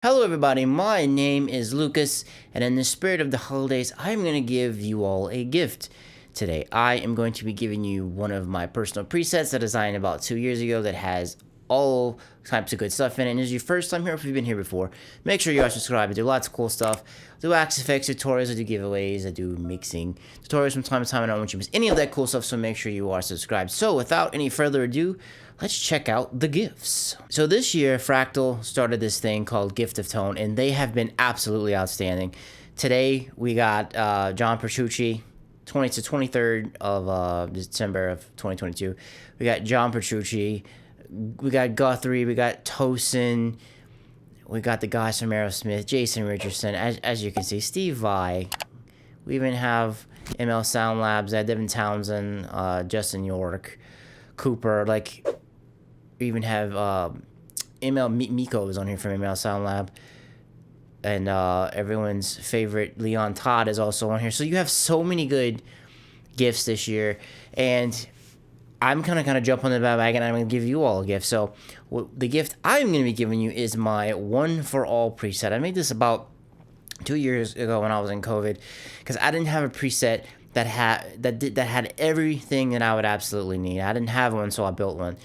Hello everybody, my name is Lucas, and in the spirit of the holidays, I'm going to give you all a gift today. I am going to be giving you one of my personal presets that I designed about 2 years ago that has all types of good stuff in it. And is your first time here, if you've been here before, make sure you are subscribed. I do lots of cool stuff. I do After Effects tutorials, I do giveaways, I do mixing tutorials from time to time. I don't want you to miss any of that cool stuff, so make sure you are subscribed. So without any further ado, let's check out the gifts. So this year, Fractal started this thing called Gift of Tone, and they have been absolutely outstanding. Today, we got John Petrucci, 20th to 23rd of December of 2022. We got John Petrucci, we got Guthrie, we got Tosin, we got the guys from Aerosmith, Jason Richardson, as you can see, Steve Vai. We even have ML Sound Labs, Devin Townsend, Justin York, Cooper, like... We even have Miko is on here from ML Sound Lab, and everyone's favorite Leon Todd is also on here. So you have so many good gifts this year, and I'm gonna kind of jump on the bandwagon. I'm gonna give you all a gift. So the gift I'm gonna be giving you is my One for All preset. I made this about 2 years ago when I was in COVID, because I didn't have a preset that had everything that I would absolutely need. I didn't have one, so I built one.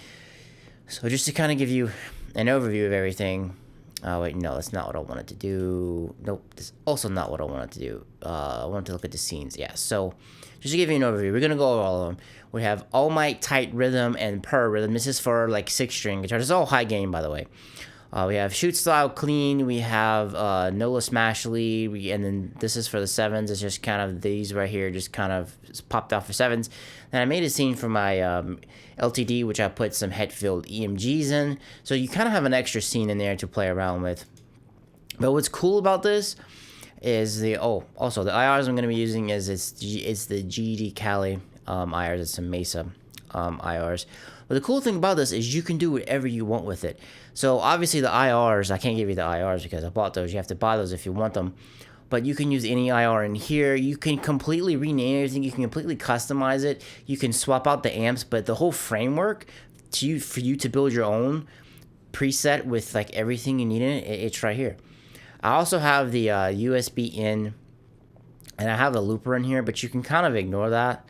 So just to kind of give you an overview of everything. Wait, no, that's not what I wanted to do. Nope, that's also not what I wanted to do. I wanted to look at the scenes. Yeah, so just to give you an overview, we're going to go over all of them. We have Miight, Tight Rhythm, and Purr Rhythm. This is for like 6-string guitar. This is all high gain, by the way. We have Shoot Style Clean. We have NOLA Smash Lead. And then this is for the 7s. It's just kind of these right here, just kind of popped off for 7s. Then I made a scene for my LTD, which I put some head-filled EMGs in. So you kind of have an extra scene in there to play around with. But what's cool about this is also the IRs I'm going to be using is it's the GD Cali IRs. It's some Mesa IRs. But the cool thing about this is you can do whatever you want with it. So obviously the IRs, I can't give you the IRs because I bought those. You have to buy those if you want them. But you can use any IR in here. You can completely rename everything. You can completely customize it. You can swap out the amps, but the whole framework for you to build your own preset with like everything you need in it, it's right here. I also have the USB in, and I have a looper in here, but you can kind of ignore that.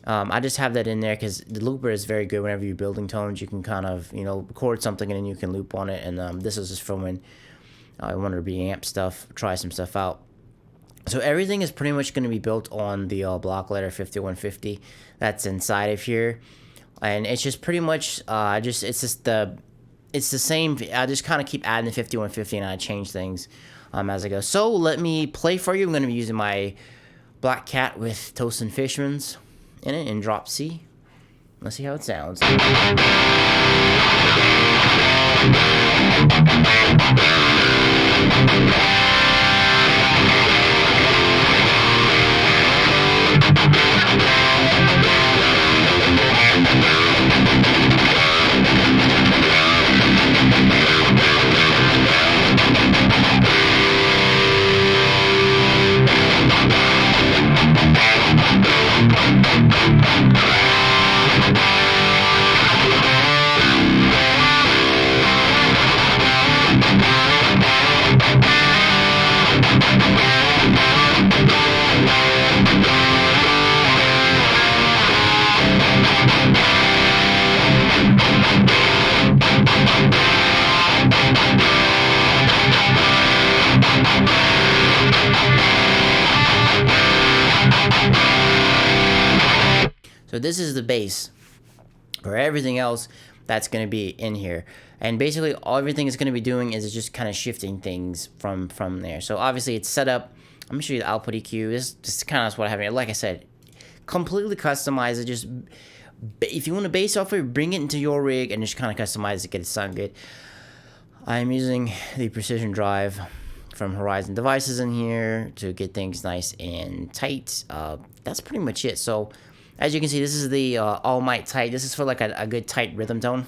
I just have that in there because the looper is very good whenever you're building tones. You can kind of, record something and then you can loop on it. And this is just from when I wanted to be amp stuff, try some stuff out. So everything is pretty much going to be built on the block letter 5150 that's inside of here. And it's just pretty much, it's the same. I just kind of keep adding the 5150 and I change things as I go. So let me play for you. I'm going to be using my Black Cat with Tosin Fishman's in it in drop C. Let's see how it sounds. So this is the base for everything else that's going to be in here. And basically everything it's going to be doing is just kind of shifting things from there. So obviously it's set up. I'm going to show you the output EQ. This is kind of what I have here. Like I said, completely customize it. Just if you want to base off it, bring it into your rig and just kind of customize it, get it sound good. I'm using the Precision Drive from Horizon Devices in here to get things nice and tight. That's pretty much it. So as you can see, this is the Miight Tight. This is for like a good tight rhythm tone.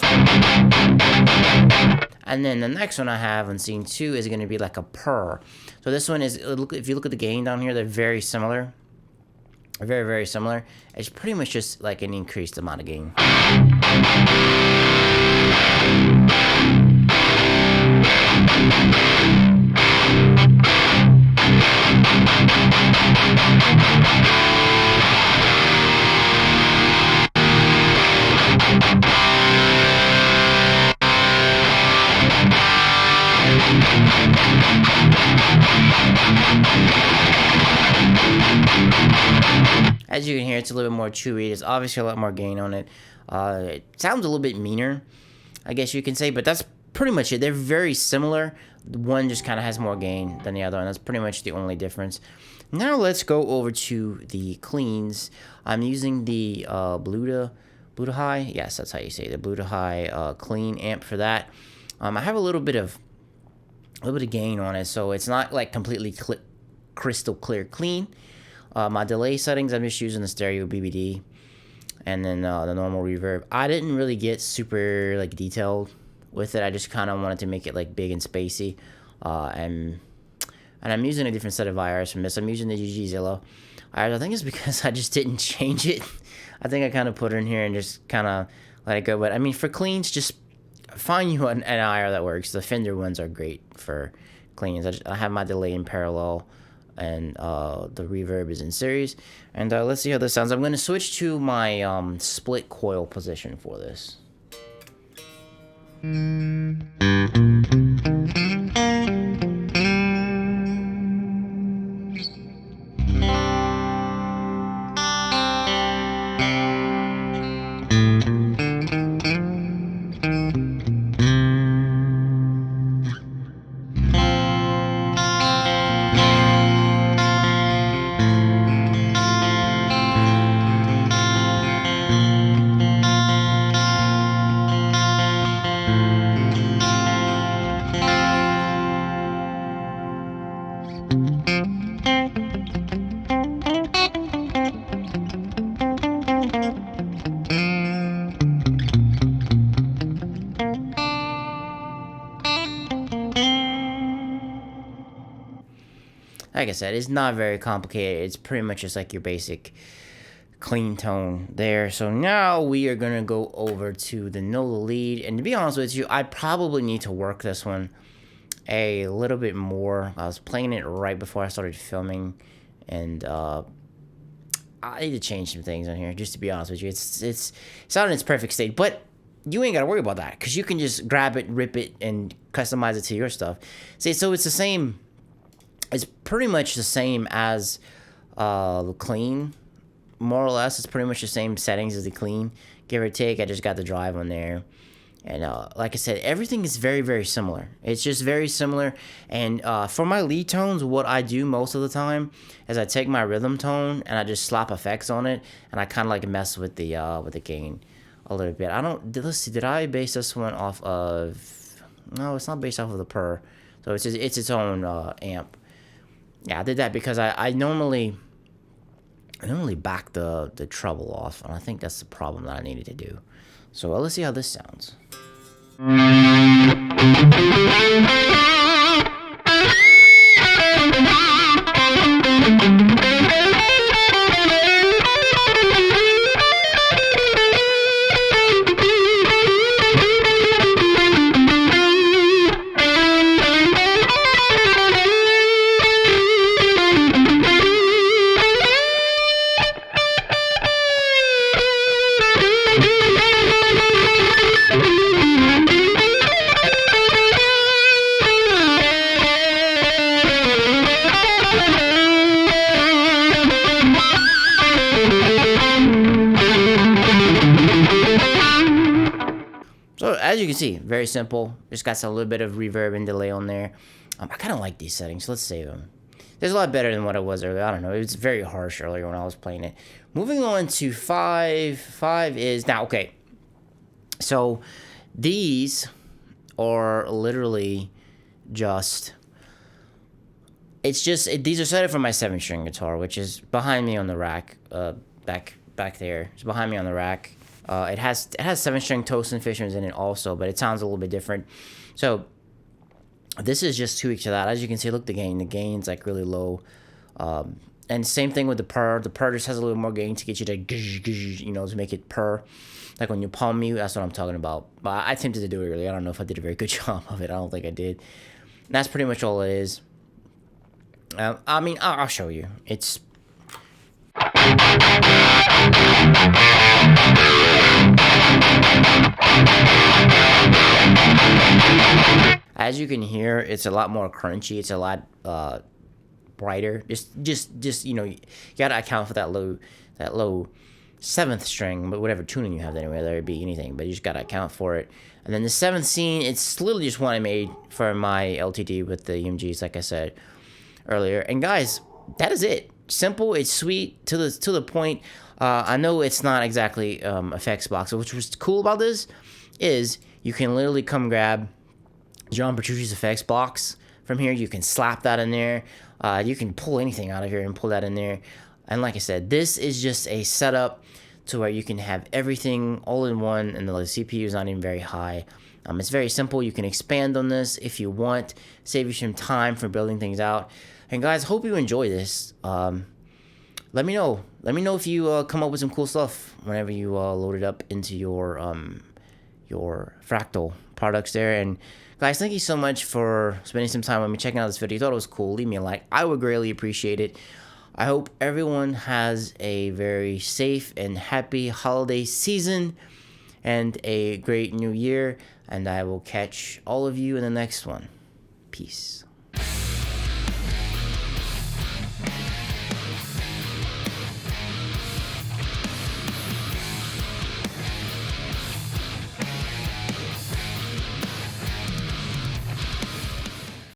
And then the next one I have on scene 2 is going to be like a Purr. So this one is, if you look at the gain down here, they're very similar. Very, very similar. It's pretty much just like an increased amount of gain. As you can hear, it's a little bit more chewy. There's obviously a lot more gain on it. It sounds a little bit meaner, I guess you can say, but that's pretty much it. They're very similar. One just kind of has more gain than the other, and that's pretty much the only difference. Now let's go over to the cleans. I'm using the Bluta High. Yes, that's how you say it. The Bluta High clean amp for that. I have a little bit of gain on it, so it's not like completely crystal clear clean. My delay settings, I'm just using the stereo BBD, and then the normal reverb. I didn't really get super like detailed with it. I just kind of wanted to make it like big and spacey, and I'm using a different set of IRs from this. I'm using the GG Zillow. I think it's because I just didn't change it. I think I kind of put it in here and just kind of let it go. But I mean, for cleans, just find you an IR that works. The Fender ones are great for cleans. I have my delay in parallel, and the reverb is in series. And let's see how this sounds. I'm going to switch to my split coil position for this. Like I said, it's not very complicated. It's pretty much just like your basic clean tone there. So now we are going to go over to the NOLA Lead. And to be honest with you, I probably need to work this one a little bit more. I was playing it right before I started filming, and I need to change some things on here, just to be honest with you. It's not in its perfect state, but you ain't got to worry about that, because you can just grab it, rip it, and customize it to your stuff. See, so it's the same. It's pretty much the same as clean, more or less. It's pretty much the same settings as the clean, give or take. I just got the drive on there. And like I said, everything is very, very similar. It's just very similar. And for my lead tones, what I do most of the time is I take my rhythm tone and I just slap effects on it, and I kind of like mess with the gain a little bit. Let's see, did I base this one off of? No, it's not based off of the Purr. So it's its own amp. Yeah, I did that because I normally back the treble off, and I think that's the problem that I needed to do. So let's see how this sounds. So as you can see, very simple. Just got a little bit of reverb and delay on there. I kind of like these settings. Let's save them. It's a lot better than what it was earlier. I don't know. It was very harsh earlier when I was playing it. Moving on to 5. 5 is now, okay. So these are literally just, these are set up for my 7-string guitar, which is behind me on the rack, back there. It's behind me on the rack. It has 7-string Tosin Fishers in it also, but it sounds a little bit different. So this is just tweaks to that. As you can see, look, the gain's like really low. And same thing with the Purr. The Purr just has a little more gain to get you to, to make it purr. Like when you palm mute, that's what I'm talking about. But I attempted to do it earlier. I don't know if I did a very good job of it. I don't think I did. And that's pretty much all it is. I mean, I'll show you. It's... As you can hear, it's a lot more crunchy. It's a lot brighter. Just you gotta account for that low seventh string, but whatever tuning you have anyway, whether it be anything, but you just gotta account for it. And then the seventh scene, it's literally just one I made for my LTD with the EMGs, like I said earlier. And guys, that is it. Simple, it's sweet, to the point. I know it's not exactly effects box, which was cool about this is you can literally come grab John Petrucci's effects box from here. You can slap that in there. You can pull anything out of here and pull that in there. And like I said, this is just a setup to where you can have everything all in one, and the CPU is not even very high. It's very simple. You can expand on this if you want, save you some time for building things out. And guys, hope you enjoy this. Let me know. Let me know if you come up with some cool stuff whenever you load it up into your Fractal products there. And guys, thank you so much for spending some time with me, checking out this video. You thought it was cool, leave me a like. I would greatly appreciate it. I hope everyone has a very safe and happy holiday season and a great new year. And I will catch all of you in the next one. Peace.